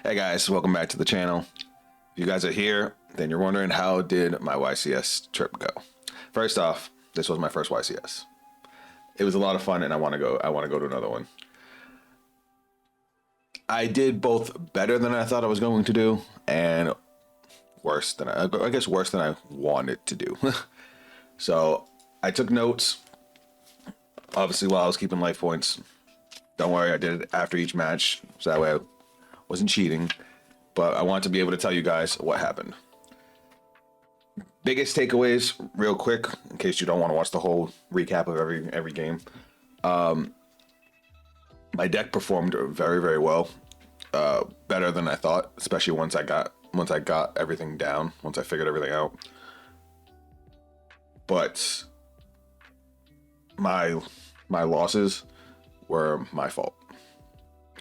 Hey guys, welcome back to the channel. If you guys are here, then you're wondering how did my YCS trip go? First off, this was my first YCS. It was a lot of fun and I want to go to another one. I did both better than I thought I was going to do and worse than I wanted to do. So I took notes, obviously, while I was keeping life points. Don't worry, I did it after each match, so that way I wasn't cheating, but I want to be able to tell you guys what happened. Biggest takeaways, real quick, in case you don't want to watch the whole recap of every game. My deck performed very, very well, better than I thought, especially once I got everything down, once I figured everything out. But my losses were my fault.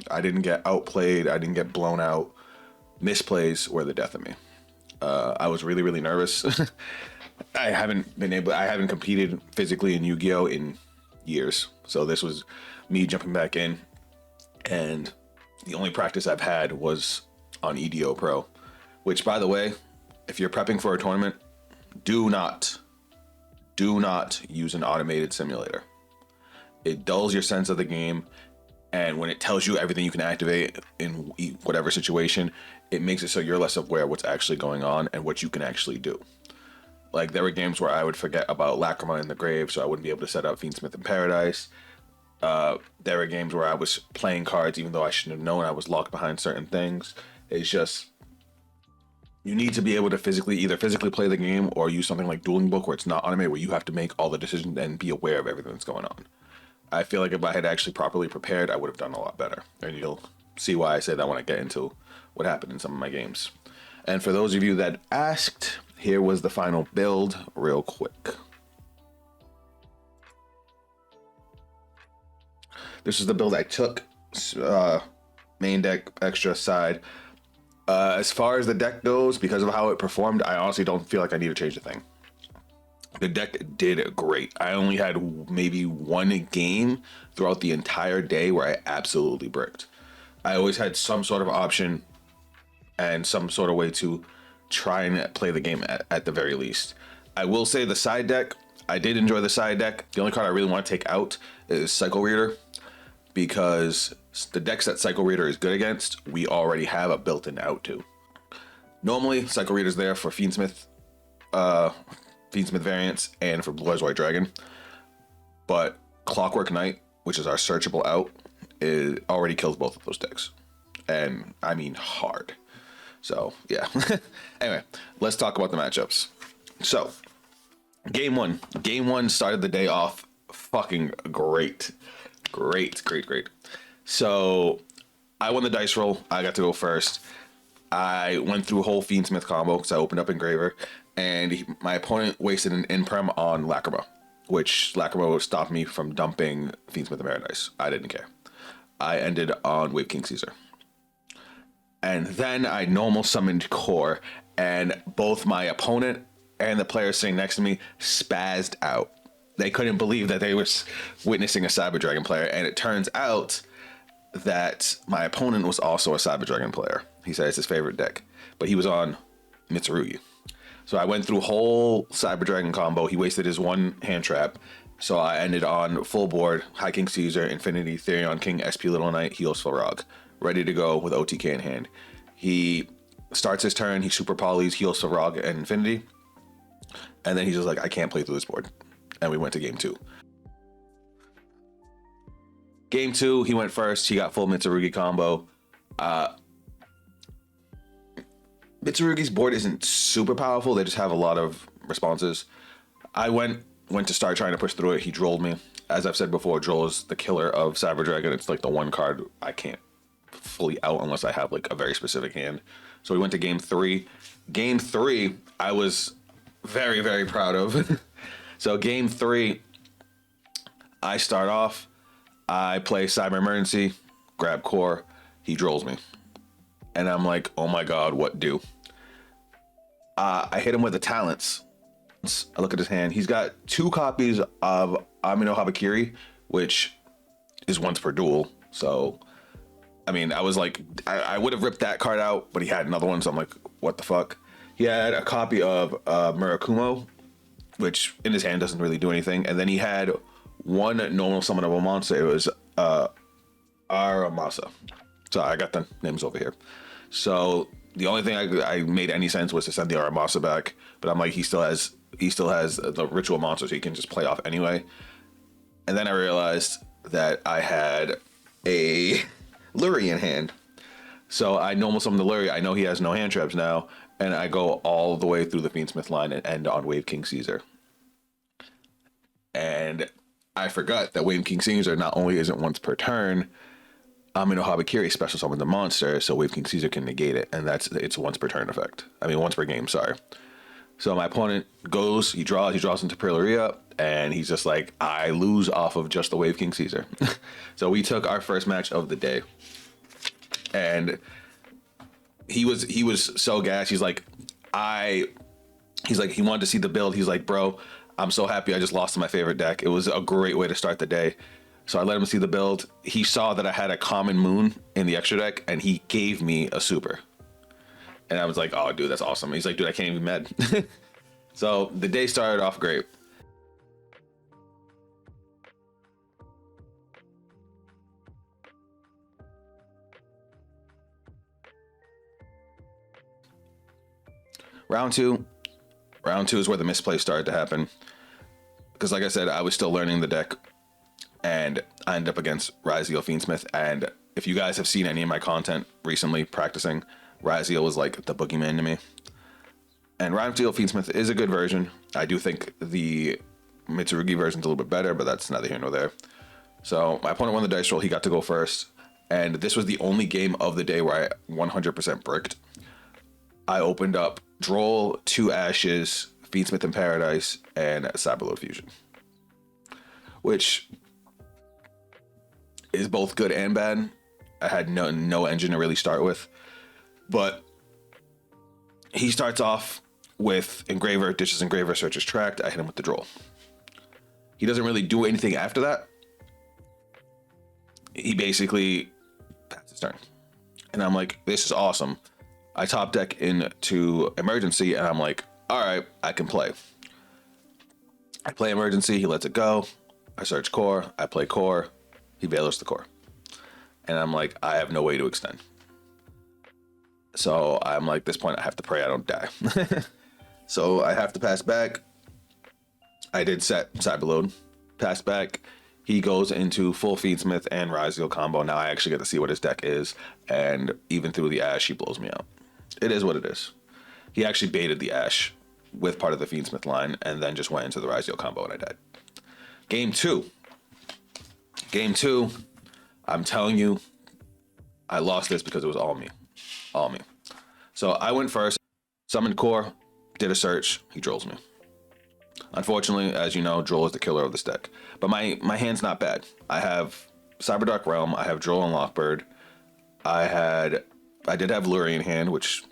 I didn't get outplayed. I didn't get blown out. Misplays were the death of me. I was really, really nervous. I haven't competed physically in Yu-Gi-Oh in years. So this was me jumping back in, and the only practice I've had was on EDO Pro, which, by the way, if you're prepping for a tournament, do not use an automated simulator. It dulls your sense of the game. And when it tells you everything you can activate in whatever situation, it makes it so you're less aware of what's actually going on and what you can actually do. Like, there were games where I would forget about Lacrima in the Grave, so I wouldn't be able to set up Fiendsmith in Paradise. There were games where I was playing cards even though I shouldn't have known I was locked behind certain things. It's just, you need to be able to either physically play the game or use something like Dueling Book where it's not automated, where you have to make all the decisions and be aware of everything that's going on. I feel like if I had actually properly prepared, I would have done a lot better. And you'll see why I say that when I get into what happened in some of my games. And for those of you that asked, here was the final build real quick. This is the build I took. Main deck, extra side. As far as the deck goes, because of how it performed, I honestly don't feel like I need to change a thing. The deck did great. I only had maybe one game throughout the entire day where I absolutely bricked. I always had some sort of option and some sort of way to try and play the game at the very least. I will say the side deck, I did enjoy the side deck. The only card I really want to take out is Cycle Reader, because the decks that Cycle Reader is good against, we already have a built-in out to. Normally, Cycle Reader's there for Fiendsmith variants and for Blue Eyes White Dragon, but Clockwork Knight, which is our searchable out, it already kills both of those decks, and I mean hard. So yeah. Anyway, let's talk about the matchups. So game one started the day off fucking great. So I won the dice roll. I got to go first. I went through a whole Fiendsmith combo because I opened up Engraver, and my opponent wasted an in-prem on Lacrima, which Lacrima stopped me from dumping Fiendsmith in Paradise. I didn't care. I ended on Wave King Caesar. And then I normal summoned Core, and both my opponent and the player sitting next to me spazzed out. They couldn't believe that they were witnessing a Cyber Dragon player, and it turns out that my opponent was also a Cyber Dragon player. He said it's his favorite deck, but he was on Merugi. So I went through whole Cyber Dragon combo. He wasted his one hand trap. So I ended on full board, High King Caesar, Infinity, Therion King, SP Little Knight, Heals Farag, ready to go with OTK in hand. He starts his turn, he super polys, Heals Farag, and Infinity. And then he's just like, I can't play through this board. And we went to game two. Game two, he went first. He got full Mitsugi combo. Mitsurugi's board isn't super powerful. They just have a lot of responses. I went to start trying to push through it. He drolled me. As I've said before, Droll is the killer of Cyber Dragon. It's like the one card I can't fully out unless I have like a very specific hand. So we went to game three. Game three, I was very, very proud of. So game three, I start off. I play Cyber Emergency, grab Core. He drolls me. And I'm like, oh my god, what do? I hit him with the talents. I look at his hand. He's got 2 copies of Amino Habakiri, which is once per duel. So I mean, I was like, I would have ripped that card out, but he had another one, so I'm like, what the fuck? He had a copy of Murakumo, which in his hand doesn't really do anything, and then he had one normal summon of a monster. It was Aramasa. So I got the names over here. So the only thing I made any sense was to send the Aramasa back, but I'm like, he still has the ritual monster, so he can just play off anyway. And then I realized that I had a Lurie in hand. So I normal summon the Lurie. I know he has no hand traps now, and I go all the way through the Fiendsmith line and end on Wave King Caesar. And I forgot that Wave King Caesar not only isn't once per turn, Amino Habakiri special summons a monster, so Wave King Caesar can negate it, and it's a once per turn effect. I mean, once per game, sorry. So my opponent goes, he draws into Perleria, and he's just like, I lose off of just the Wave King Caesar. So we took our first match of the day. And he was so gassed. He's like, he wanted to see the build. He's like, bro, I'm so happy I just lost to my favorite deck. It was a great way to start the day. So I let him see the build. He saw that I had a common moon in the extra deck, and he gave me a super. And I was like, oh, dude, that's awesome. He's like, dude, I can't even med. So the day started off great. Round two is where the misplay started to happen. Because like I said, I was still learning the deck. And I ended up against Razio Fiendsmith. And if you guys have seen any of my content recently practicing, Raziel was like the boogeyman to me. And Razio Fiendsmith is a good version. I do think the Mitsugi version is a little bit better, but that's neither here nor there. So my opponent won the dice roll. He got to go first. And this was the only game of the day where I 100% bricked. I opened up Droll, 2 Ashes, Fiendsmith in Paradise, and Cyberload Fusion. Which is both good and bad. I had no engine to really start with. But he starts off with Engraver, Ditches Engraver, Searches Tracked. I hit him with the Droll. He doesn't really do anything after that. He basically passes his turn. And I'm like, this is awesome. I top deck into Emergency, and I'm like, all right, I can play. I play Emergency, he lets it go. I search Core, I play Core, he Valors the Core. And I'm like, I have no way to extend. So I'm like, at this point, I have to pray I don't die. So I have to pass back. I did set Cyberload, pass back. He goes into full Fiendsmith and Raziel combo. Now I actually get to see what his deck is. And even through the Ash, he blows me out. It is what it is. He actually baited the Ash with part of the Fiendsmith line and then just went into the Raziel combo, and I died. Game two, I'm telling you, I lost this because it was all me. So I went first, summoned Core, did a search, he Drolls me. Unfortunately, as you know, Droll is the killer of this deck. But my hand's not bad. I have Cyberdark Realm, I have Droll and Lockbird. I did have Lurie in hand, which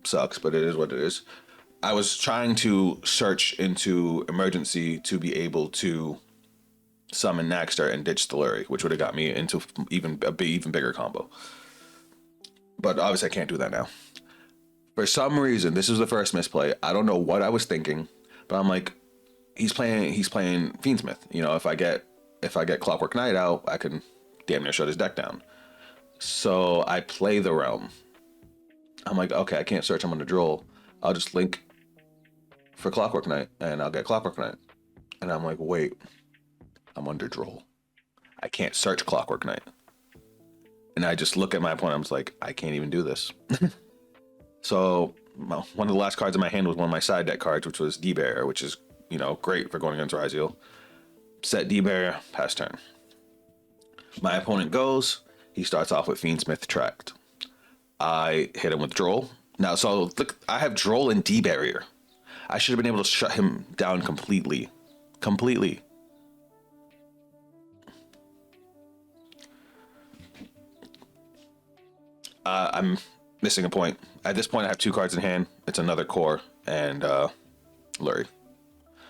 sucks, but it is what it is. I was trying to search into Emergency to be able to summon Naxter and ditch the Lurie, which would have got me into even bigger combo. But obviously I can't do that now. For some reason, this was the first misplay. I don't know what I was thinking, but I'm like, he's playing Fiendsmith. You know, if I get Clockwork Knight out, I can damn near shut his deck down. So I play the Realm. I'm like, okay, I can't search him on the Droll. I'll just link for Clockwork Knight, and I'll get Clockwork Knight. And I'm like, wait, I'm under Droll. I can't search Clockwork Knight. And I just look at my opponent, I'm just like, I can't even do this. So one of the last cards in my hand was one of my side deck cards, which was D-Barrier, which is, you know, great for going against Raziel. Set D-Barrier, pass turn. My opponent goes, he starts off with Fiendsmith Tracked. I hit him with Droll. Now, so look, I have Droll and D-Barrier. I should have been able to shut him down completely. I'm missing a point. At this point, I have 2 cards in hand. It's another Core and Lurie.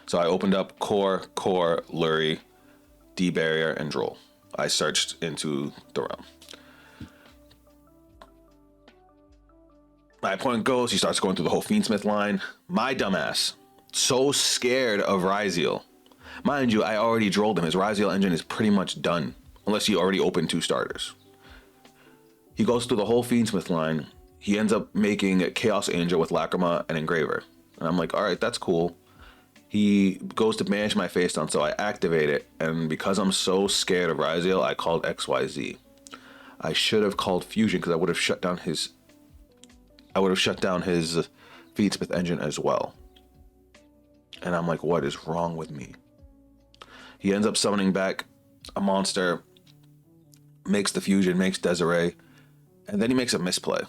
So I opened up Core, Lurie, D-Barrier, and Droll. I searched into the Realm. My opponent goes, he starts going through the whole Fiendsmith line. My dumbass, so scared of Raziel. Mind you, I already drolled him. His Raziel engine is pretty much done, unless he already opened 2 starters. He goes through the whole Fiendsmith line. He ends up making Chaos Angel with Lacrima and Engraver. And I'm like, all right, that's cool. He goes to banish my face down, so I activate it. And because I'm so scared of Raziel, I called XYZ. I should have called Fusion because I would have shut down his Fiendsmith engine as well. And I'm like, what is wrong with me? He ends up summoning back a monster, makes the fusion, makes Desiree, and then he makes a misplay.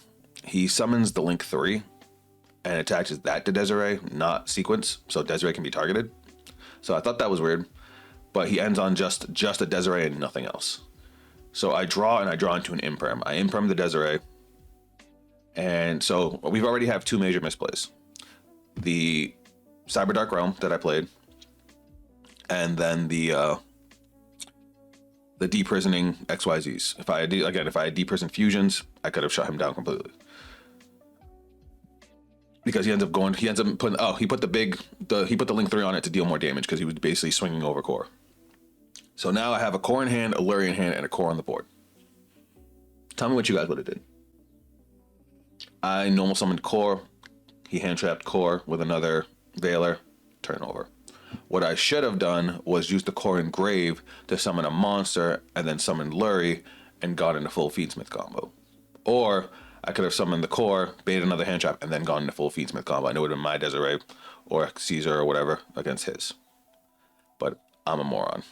He summons the Link 3 and attaches that to Desiree, not sequence, so Desiree can be targeted. So I thought that was weird, but he ends on just a Desiree and nothing else. So I draw into an Imperm. I Imperm the Desiree, and so we've already have 2 major misplays. The Cyber Dark Realm that I played, and then the deprisoning XYZs. If I had deprisoned fusions, I could have shut him down completely. Because he ends up putting he put the Link 3 on it to deal more damage because he was basically swinging over core. So now I have a core in hand, a Lurry in hand, and a core on the board. Tell me what you guys would have did. I normal summoned core. He hand trapped core with another Veiler. Turn over. What I should have done was use the core engrave to summon a monster and then summoned Lurry and got into full Fiendsmith combo. Or I could have summoned the core, baited another hand trap, and then gone into full Fiendsmith combo. I know it would have been my Desiree or Caesar or whatever against his. But I'm a moron.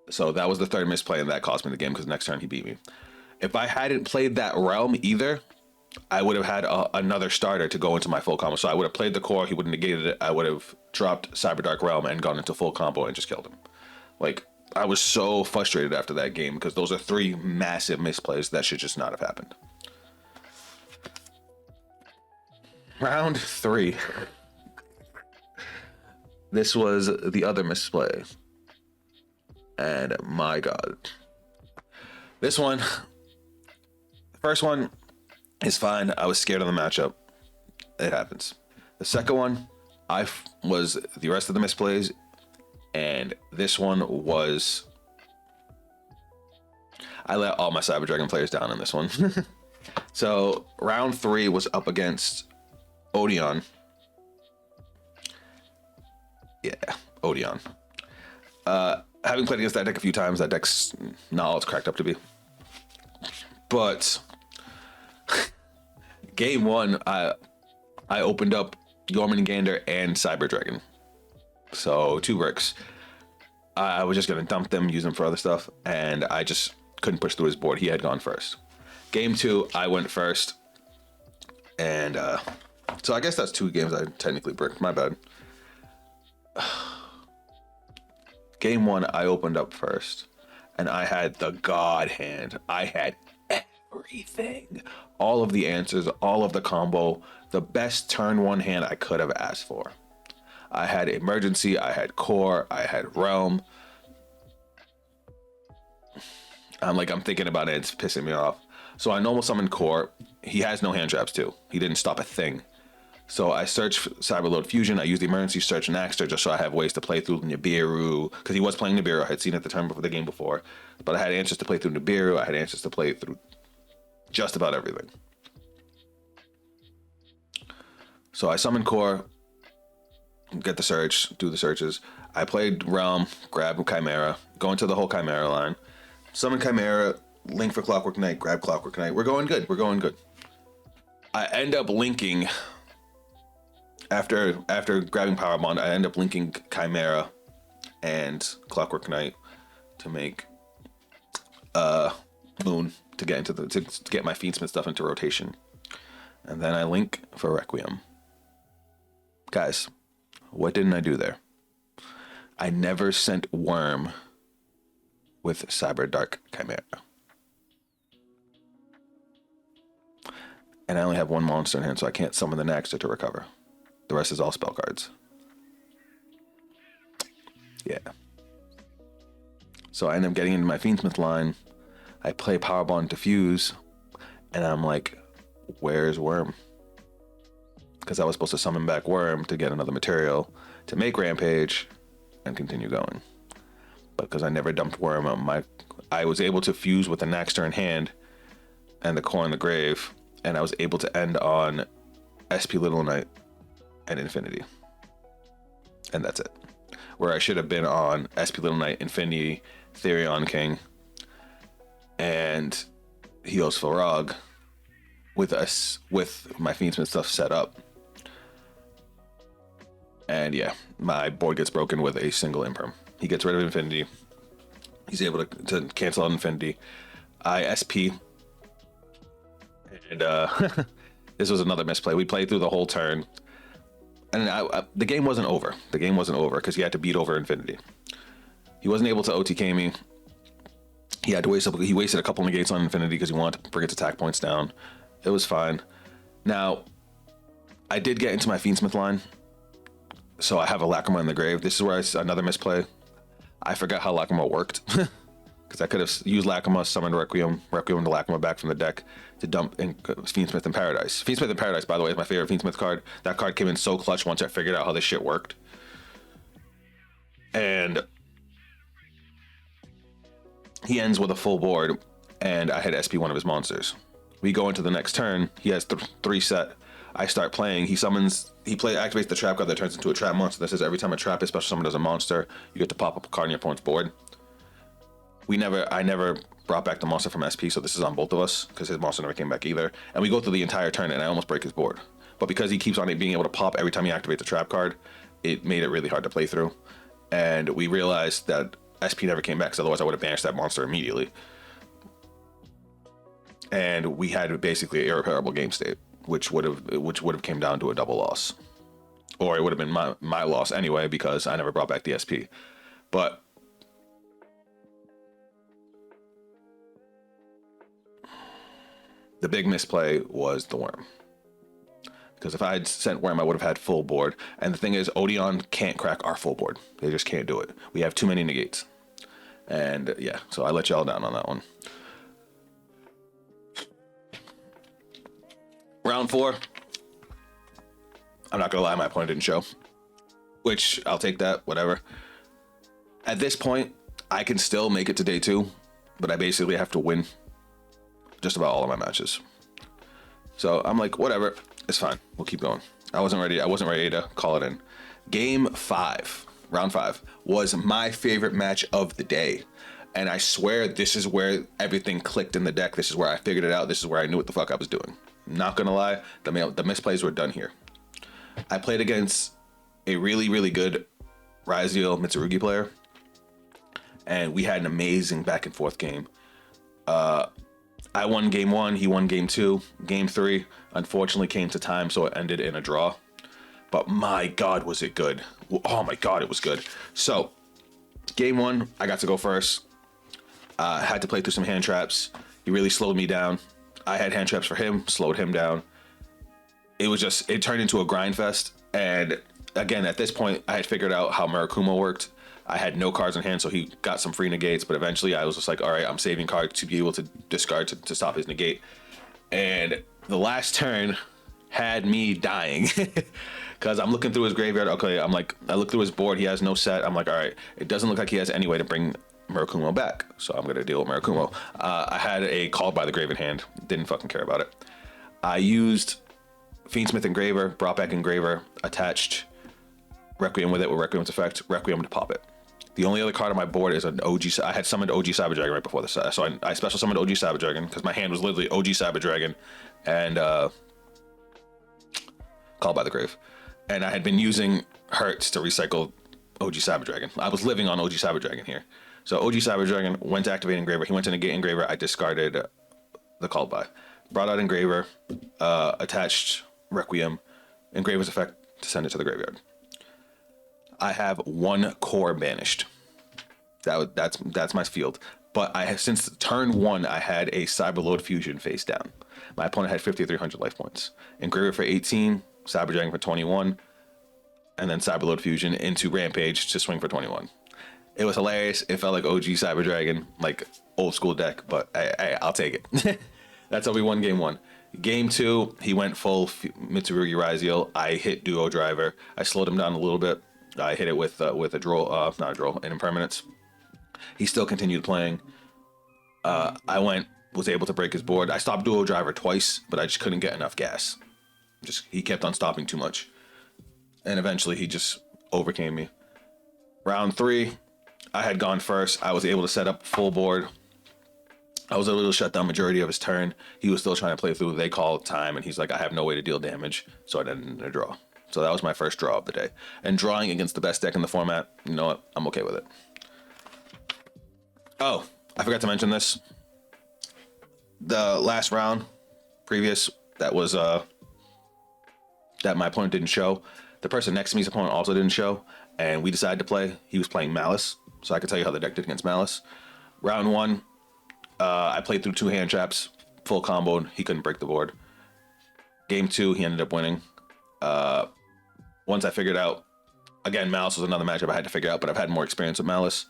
So that was the 3rd misplay, and that cost me the game because next turn he beat me. If I hadn't played that realm either, I would have had another starter to go into my full combo. So I would have played the core, he would have negated it, I would have dropped Cyber Dark Realm and gone into full combo and just killed him. Like, I was so frustrated after that game because those are 3 massive misplays that should just not have happened. Round 3. This was the other misplay. And my God. This one, the first one is fine. I was scared of the matchup. It happens. The second one, was the rest of the misplays. And this one was, I let all my Cyber Dragon players down in this one. So round 3 was up against Odon. Yeah, Odon. Having played against that deck a few times, that deck's not all it's cracked up to be. But game 1, I opened up Jormungandr and Cyber Dragon. So 2 bricks. I was just gonna dump them, use them for other stuff, and I just couldn't push through his board. He had gone first. Game 2, I went first, and so I guess that's 2 games I technically bricked. My bad. Game 1, I opened up first, and I had the God hand. I had everything. All of the answers, all of the combo, the best turn 1 hand I could have asked for. I had Emergency, I had Core, I had Realm. I'm thinking about it, it's pissing me off. So I normal summoned Core. He has no hand traps too. He didn't stop a thing. So I searched for Cyberload Fusion. I used the emergency search and Axter just so I have ways to play through Nibiru, because he was playing Nibiru. I had seen it the turn before the game before, but I had answers to play through Nibiru. I had answers to play through just about everything. So I summoned Core, get the search, do the searches. I played Realm, grab Chimera, go into the whole Chimera line, summon Chimera, link for Clockwork Knight, grab Clockwork Knight. We're going good. We're going good. I end up linking. After grabbing Power Bond, I end up linking Chimera and Clockwork Knight to make Moon to get into to get my Fiendsmith stuff into rotation, and then I link for Requiem. Guys, what didn't I do there? I never sent Worm with Cyber Dark Chimera, and I only have 1 monster in hand, so I can't summon the Naxter to recover. The rest is all spell cards. Yeah. So I end up getting into my Fiendsmith line. I play Powerbomb Diffuse, and I'm like, where's Worm? Because I was supposed to summon back Worm to get another material to make Rampage and continue going. But because I never dumped Worm, I was able to fuse with the Naxter in hand and the Core in the Grave, and I was able to end on SP Little Knight and Infinity. And that's it. Where I should have been on SP Little Knight, Infinity, Therion King, and Heals Farag with my Fiendsmith stuff set up. And yeah, my board gets broken with a single Imperm. He gets rid of Infinity. He's able to cancel out Infinity. I SP. And this was another misplay. We played through the whole turn. And the game wasn't over. The game wasn't over because he had to beat over Infinity. He wasn't able to OTK me. He had to he wasted a couple negates on Infinity because he wanted to bring its attack points down. It was fine. Now, I did get into my Fiendsmith line. So I have a Lacrima in the grave. This is where another misplay. I forgot how Lacrima worked. Because I could have used Lacrima, summoned Requiem to Lacrima back from the deck to dump in Fiendsmith in Paradise. Fiendsmith in Paradise, by the way, is my favorite Fiendsmith card. That card came in so clutch once I figured out how this shit worked. And he ends with a full board, and I had SP one of his monsters. We go into the next turn. He has 3 set. I start playing. He activates the trap card that turns into a trap monster. That says every time a trap is special summoned as a monster, you get to pop up a card on your opponent's board. I never brought back the monster from SP, so this is on both of us because his monster never came back either. And we go through the entire turn, and I almost break his board. But because he keeps on being able to pop every time he activates a trap card, it made it really hard to play through. And we realized that SP never came back, because otherwise I would have banished that monster immediately. And we had basically an irreparable game state, which would have came down to a double loss, or it would have been my loss anyway because I never brought back the SP. But the big misplay was the Worm, because if I had sent Worm, I would have had full board. And the thing is, Odon can't crack our full board. They just can't do it. We have too many negates. And yeah, so I let y'all down on that one. Round 4. I'm not gonna lie, my opponent didn't show, which I'll take that, whatever. At this point, I can still make it to day 2, but I basically have to win just about all of my matches. So I'm like, whatever, it's fine. We'll keep going. I wasn't ready to call it in. Game 5, round 5, was my favorite match of the day. And I swear this is where everything clicked in the deck. This is where I figured it out. This is where I knew what the fuck I was doing. Not gonna lie, the misplays were done here. I played against a really, really good Razio Mitsugi player, and we had an amazing back and forth game. I won game 1, he won game 2. Game 3, unfortunately, came to time, so it ended in a draw. But my God, was it good. Oh my God, it was good. So, game 1, I got to go first. Had to play through some hand traps. He really slowed me down. I had hand traps for him, slowed him down. It turned into a grind fest. And again, at this point, I had figured out how Merugi worked. I had no cards in hand, so he got some free negates, but eventually I was just like, all right, I'm saving cards to be able to discard to stop his negate. And the last turn had me dying because I'm looking through his graveyard. Okay, I look through his board. He has no set. I'm like, all right, it doesn't look like he has any way to bring Merugi back, so I'm gonna deal with Merugi. I had a Called by the Grave in hand. Didn't fucking care about it. I used Fiendsmith Engraver, brought back Engraver, attached Requiem with it with Requiem's effect, Requiem to pop it. The only other card on my board is an OG. I had summoned OG Cyber Dragon right before this, so I special summoned OG Cyber Dragon because my hand was literally OG Cyber Dragon and Called by the Grave, and I had been using Hertz to recycle OG Cyber Dragon. I was living on OG Cyber Dragon here. So OG Cyber Dragon went to activate Engraver. He went to negate Engraver. I discarded the Called by. Brought out Engraver, attached Requiem, Engraver's effect to send it to the graveyard. I have 1 core banished. That's my field. But I have, since turn 1, I had a Cyberload Fusion face down. My opponent had 5,300 life points. Engraver for 18, Cyber Dragon for 21, and then Cyberload Fusion into Rampage to swing for 21. It was hilarious. It felt like OG Cyber Dragon, like old school deck, but I'll take it. That's how we won game 1. Game 2, he went full Mitsugi Raziel. I hit duo driver. I slowed him down a little bit. I hit it with a draw, not a draw, an impermanence. He still continued playing. Was able to break his board. I stopped duo driver twice, but I just couldn't get enough gas. He kept on stopping too much. And eventually he just overcame me. Round 3, I had gone first. I was able to set up full board. I was able to shut down majority of his turn. He was still trying to play through. They called time, and he's like, I have no way to deal damage. So I ended in a draw. So that was my first draw of the day. And drawing against the best deck in the format, you know what? I'm okay with it. Oh, I forgot to mention this. The last round, previous, that was that my opponent didn't show. The person next to me's opponent also didn't show, and we decided to play. He was playing Malice, so I could tell you how the deck did against Malice. Round 1, I played through 2 hand traps, full comboed. He couldn't break the board. Game 2, he ended up winning. Once I figured out, again, Malice was another matchup I had to figure out, but I've had more experience with Malice.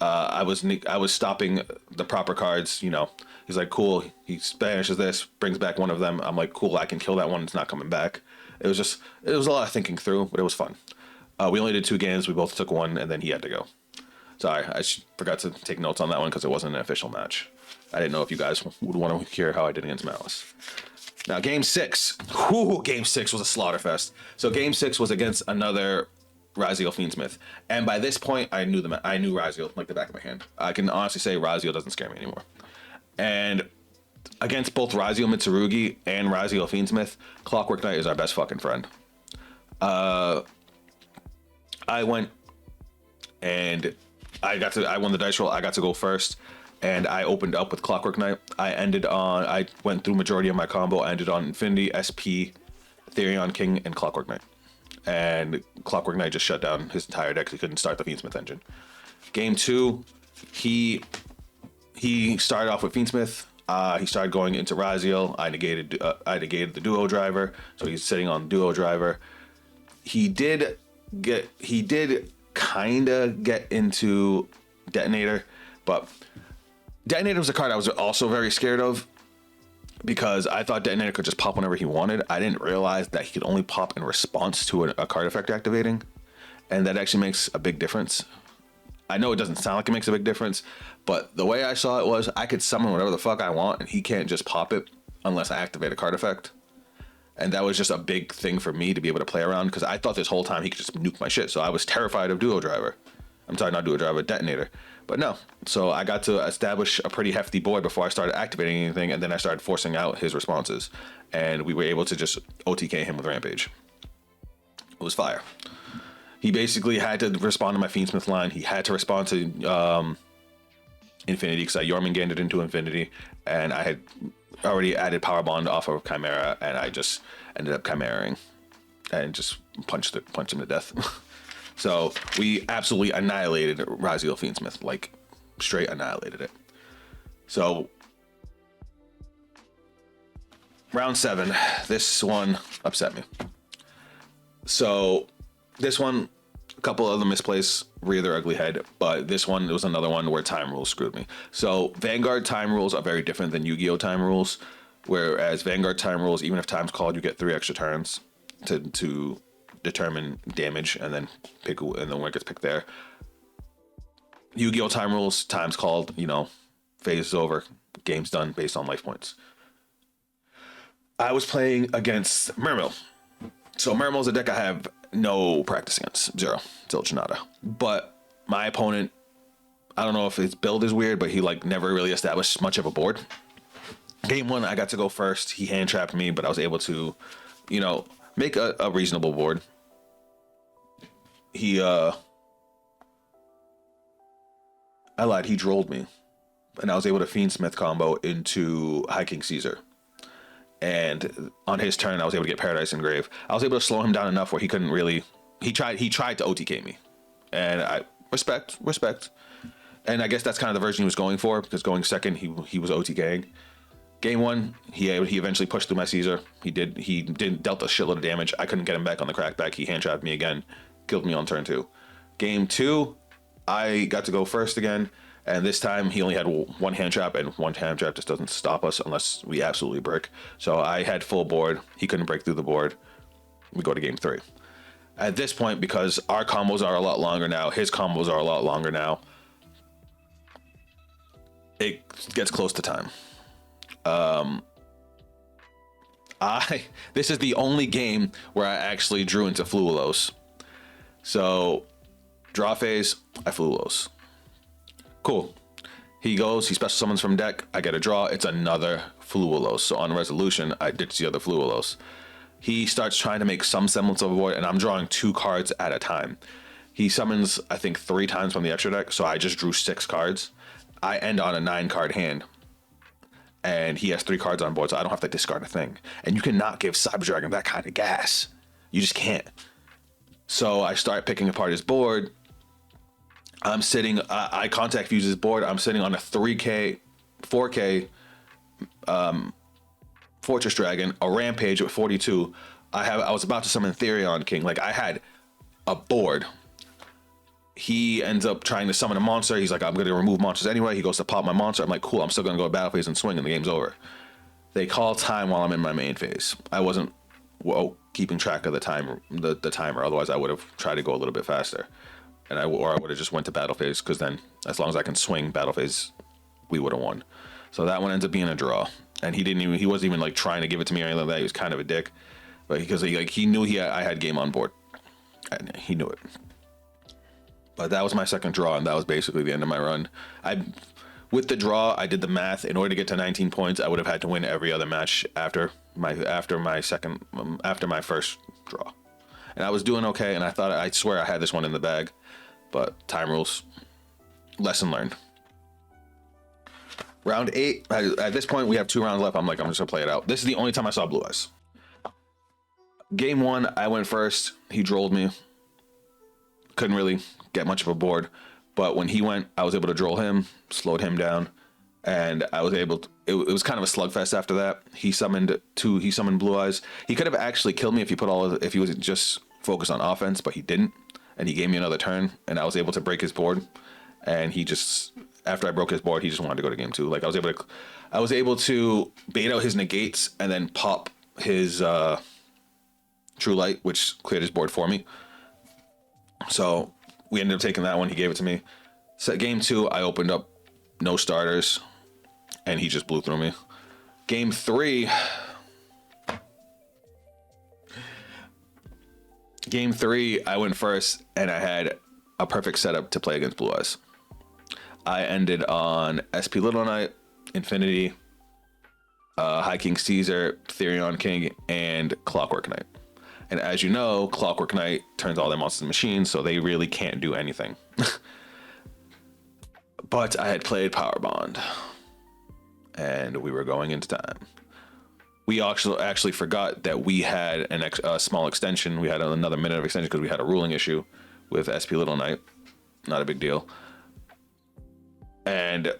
I was stopping the proper cards, you know. He's like, cool, he banishes this, brings back one of them. I'm like, cool, I can kill that one, it's not coming back. It was a lot of thinking through, but it was fun. We only did 2 games, we both took 1, and then he had to go. Sorry, I forgot to take notes on that one because it wasn't an official match. I didn't know if you guys would want to hear how I did against Malice. Now, game 6. Whew, game 6 was a slaughter fest. So game 6 was against another Razio Fiendsmith. And by this point, I knew Raziel like the back of my hand. I can honestly say Raziel doesn't scare me anymore. And against both Razio Mitsugi and Razio Fiendsmith, Clockwork Knight is our best fucking friend. I went and I won the dice roll. I got to go first, and I opened up with Clockwork Knight. I went through majority of my combo. I ended on Infinity, SP, Therion King, and Clockwork Knight. And Clockwork Knight just shut down his entire deck because he couldn't start the Fiendsmith engine. Game 2, he started off with Fiendsmith. He started going into Raziel. I negated the duo driver, so he's sitting on duo driver. He did kinda get into Detonator, but Detonator was a card I was also very scared of because I thought Detonator could just pop whenever he wanted. I didn't realize that he could only pop in response to a card effect activating, and that actually makes a big difference. I know it doesn't sound like it makes a big difference, but the way I saw it was I could summon whatever the fuck I want, and he can't just pop it unless I activate a card effect. And that was just a big thing for me to be able to play around because I thought this whole time he could just nuke my shit. So I was terrified of Duo Driver. I'm sorry, not Duo Driver, Detonator. But no. So I got to establish a pretty hefty board before I started activating anything, and then I started forcing out his responses. And we were able to just OTK him with Rampage. It was fire. He basically had to respond to my Fiendsmith line. He had to respond to Infinity because I Jormunganded it into Infinity, and I had already added Power Bond off of Chimera, and I just ended up Chimeraing and just punched him to death. So we absolutely annihilated Raziel Fiendsmith, like straight annihilated it. So round 7, this one upset me. So this one, a couple of the misplays rear their ugly head, but this one, it was another one where time rules screwed me. So Vanguard time rules are very different than Yu-Gi-Oh time rules, whereas Vanguard time rules, even if time's called, you get 3 extra turns to determine damage and then pick, and then when it gets picked there. Yu-Gi-Oh time rules, time's called, you know, phase is over, game's done based on life points. I was playing against Mermill. So Mermill's a deck I have no practice against, 0, zilch nada. But my opponent, I don't know if his build is weird, but he like never really established much of a board. Game 1, I got to go first. He hand trapped me, but I was able to, you know, make a reasonable board. I lied, he drolled me, and I was able to Fiendsmith combo into High King Caesar. And on his turn, I was able to get Paradise Engrave. I was able to slow him down enough where he couldn't really. He tried to OTK me, and I respect. And I guess that's kind of the version he was going for, because going second, he was OTKing. Game 1, he eventually pushed through my Caesar. He dealt a shitload of damage. I couldn't get him back on the crackback. He hand trapped me again, killed me on turn 2. Game 2, I got to go first again, And this time he only had one hand trap, and one hand trap just doesn't stop us unless we absolutely brick. So I had full board. He couldn't break through the board. We go to game 3. At this point, because our combos are a lot longer now, his combos are a lot longer now, it gets close to time. This is the only game where I actually drew into Fluos. So draw phase, I Fluos. Cool. He goes, he special summons from deck, I get a draw, it's another Fluos. So on resolution, I ditch the other Fluos. He starts trying to make some semblance of a board, and I'm drawing 2 cards at a time. He summons, I think, 3 times from the extra deck, so I just drew 6 cards. I end on a 9-card hand, and he has 3 cards on board, so I don't have to discard a thing. And you cannot give Cyber Dragon that kind of gas. You just can't. So I start picking apart his board. I'm sitting, I contact fuse his board. I'm sitting on a 3K, 4K Fortress Dragon, a Rampage with 42. I was about to summon Therion King. Like, I had a board. He ends up trying to summon a monster. He's like, I'm going to remove monsters anyway. He goes to pop my monster. I'm like, cool, I'm still going to go to battle phase and swing, and the game's over. They call time while I'm in my main phase. I wasn't keeping track of the time, the timer. Otherwise, I would have tried to go a little bit faster. And I would have just went to battle phase, because then, as long as I can swing battle phase, we would have won. So that one ends up being a draw. And he wasn't even like trying to give it to me or anything like that. He was kind of a dick, but because he knew I had game on board, and he knew it. But that was my second draw, and that was basically the end of my run. With the draw, I did the math. In order to get to 19 points, I would have had to win every other match after my first draw. And I was doing okay, and I swear I had this one in the bag, but time rules. Lesson learned. Round 8, at this point, we have 2 rounds left. I'm just gonna play it out. This is the only time I saw Blue Eyes. Game 1, I went first. He drolled me. Couldn't really get much of a board. But when he went, I was able to droll him, slowed him down, and I was able to, it was kind of a slugfest after that. He summoned Blue Eyes. He could have actually killed me if he was just focused on offense, but he didn't. And he gave me another turn, and I was able to break his board. And he just, after I broke his board, he just wanted to go to game 2. Like, I was able to bait out his negates and then pop his True Light, which cleared his board for me. So we ended up taking that one. He gave it to me. So game 2, I opened up no starters, and he just blew through me. Game 3, I went first, and I had a perfect setup to play against Blue Eyes. I ended on SP Little Knight, Infinity, High King Caesar, Therion King, and Clockwork Knight. And as you know, Clockwork Knight turns all their monsters into machines, so they really can't do anything. But I had played Power Bond, and we were going into time. We actually forgot that we had a small extension. We had another minute of extension because we had a ruling issue with SP Little Knight. Not a big deal. And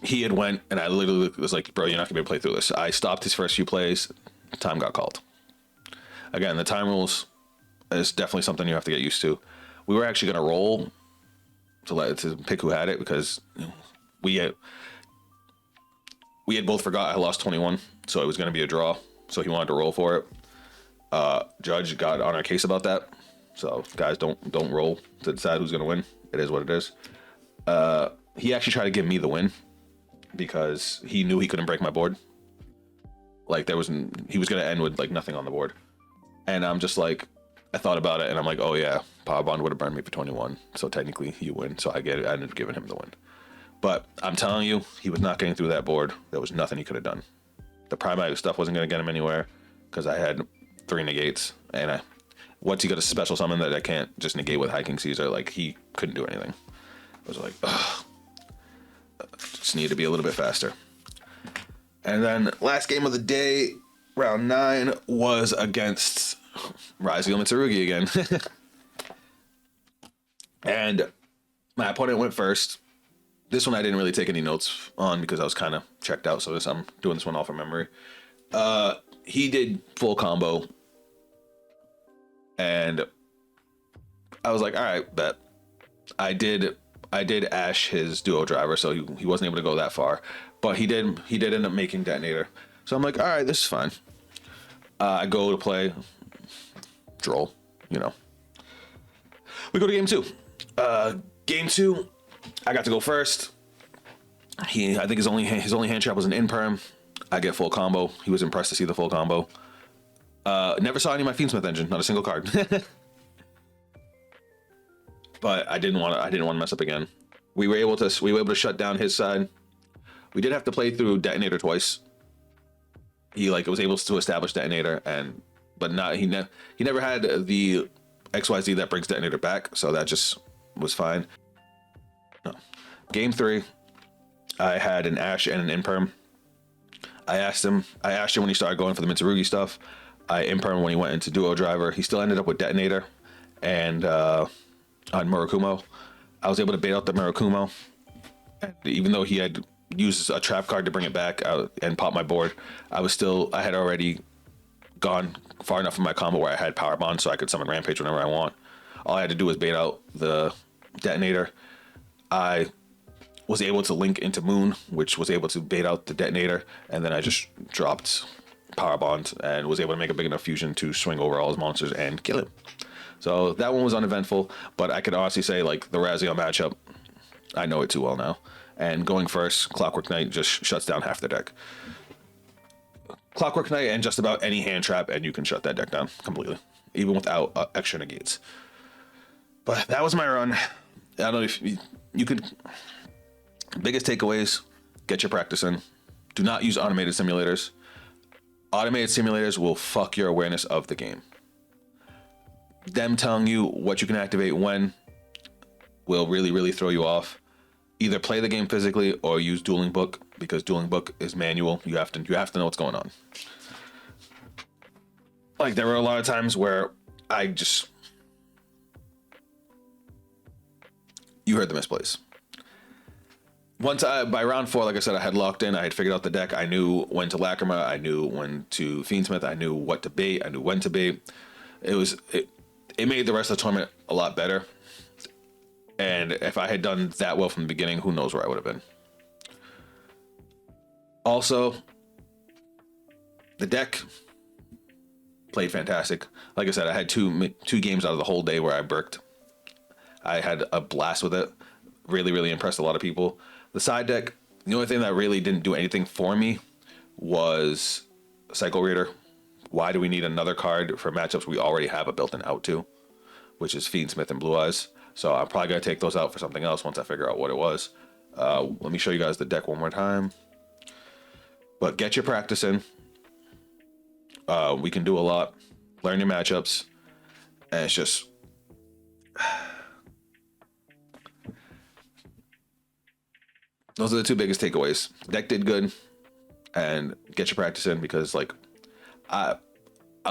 he had went, and I literally was like, bro, you're not gonna be able to play through this. I stopped his first few plays. Time got called. Again, the time rules is definitely something you have to get used to. We were actually gonna roll to pick who had it, because we had both forgot I lost 21, so it was gonna be a draw. So he wanted to roll for it. Judge got on our case about that. So guys, don't roll to decide who's gonna win. It is what it is. He actually tried to give me the win because he knew he couldn't break my board. Like, he was gonna end with like nothing on the board. And I'm just like, I thought about it, and I'm like, oh yeah, Power Bond would have burned me for 21, so technically you win. So I ended up giving him the win. But I'm telling you, he was not getting through that board. There was nothing he could have done. The Primate stuff wasn't gonna get him anywhere because I had 3 negates, and once he got a special summon that I can't just negate with High King Caesar, like, he couldn't do anything. I was like, ugh. Just need to be a little bit faster. And then last game of the day, round 9, was against Razio Mitsugi again. And my opponent went first. This one I didn't really take any notes on because I was kind of checked out, so I'm doing this one all from memory. He did full combo, and I was like, all right, bet. I did I did ash his duo driver, so he wasn't able to go that far. But he did end up making detonator. So I'm like, all right, this is fine. I go to play Droll, you know. We go to game 2. Game 2, I got to go first. I think his only hand trap was an in-perm. I get full combo. He was impressed to see the full combo. Never saw any of my Fiendsmith engine, not a single card. But I didn't want to mess up again. We were able to shut down his side. We did have to play through detonator twice. He was able to establish detonator, but not he never had the XYZ that brings detonator back, so that just was fine. No. Game 3, I had an Ash and an Imperm. I asked him when he started going for the Mitsugi stuff. I Imperm when he went into Duo Driver. He still ended up with Detonator, and on Murakumo, I was able to bait out the Murakumo. And even though he had used a trap card to bring it back out and pop my board, I had already gone far enough in my combo where I had Power Bond, so I could summon Rampage whenever I want. All I had to do was bait out the Detonator. I was able to link into Moon, which was able to bait out the Detonator, and then I just dropped Power Bond and was able to make a big enough fusion to swing over all his monsters and kill him. So that one was uneventful, but I could honestly say, like, the Raziel matchup, I know it too well now. And going first, Clockwork Knight just shuts down half the deck. Clockwork Knight and just about any hand trap, and you can shut that deck down completely, even without extra negates. But that was my run. I don't know if you could... Biggest takeaways, get your practice in. Do not use automated simulators. Automated simulators will fuck your awareness of the game. Them telling you what you can activate when will really, really throw you off. Either play the game physically or use Dueling Book, because Dueling Book is manual. You have to know what's going on. Like, there were a lot of times where you heard the misplays. By round 4, like I said, I had locked in. I had figured out the deck. I knew when to Lacrima. I knew when to Fiendsmith. I knew what to bait. I knew when to bait. It made the rest of the tournament a lot better. And if I had done that well from the beginning, who knows where I would have been. Also, the deck played fantastic. Like I said, I had two games out of the whole day where I bricked. I had a blast with it. Really, really impressed a lot of people. The side deck, the only thing that really didn't do anything for me was Cycle Reader. Why do we need another card for matchups we already have a built-in out to, which is Fiendsmith and Blue Eyes? So I'm probably going to take those out for something else once I figure out what it was. Let me show you guys the deck one more time. But get your practice in. We can do a lot. Learn your matchups. And it's just... Those are the two biggest takeaways. Deck did good, and get your practice in, because like a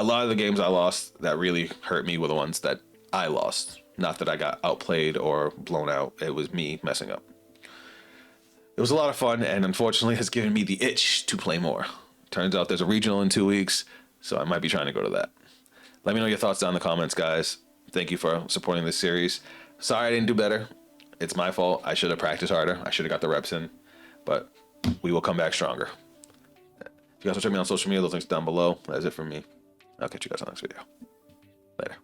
lot of the games I lost that really hurt me were the ones that I lost. Not that I got outplayed or blown out. It was me messing up. It was a lot of fun, and unfortunately has given me the itch to play more. Turns out there's a regional in 2 weeks, so I might be trying to go to that. Let me know your thoughts down in the comments, guys. Thank you for supporting this series. Sorry I didn't do better. It's my fault. I should have practiced harder. I should have got the reps in, but we will come back stronger. If you guys want to check me on social media, those links down below. That's it from me. I'll catch you guys on the next video. Later.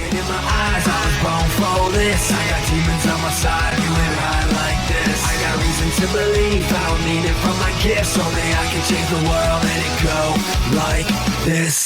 In my eyes, I was born for this. I got demons on my side, you ain't high like this. I got reason to believe I don't need it from my gifts. Only I can change the world and it go like this.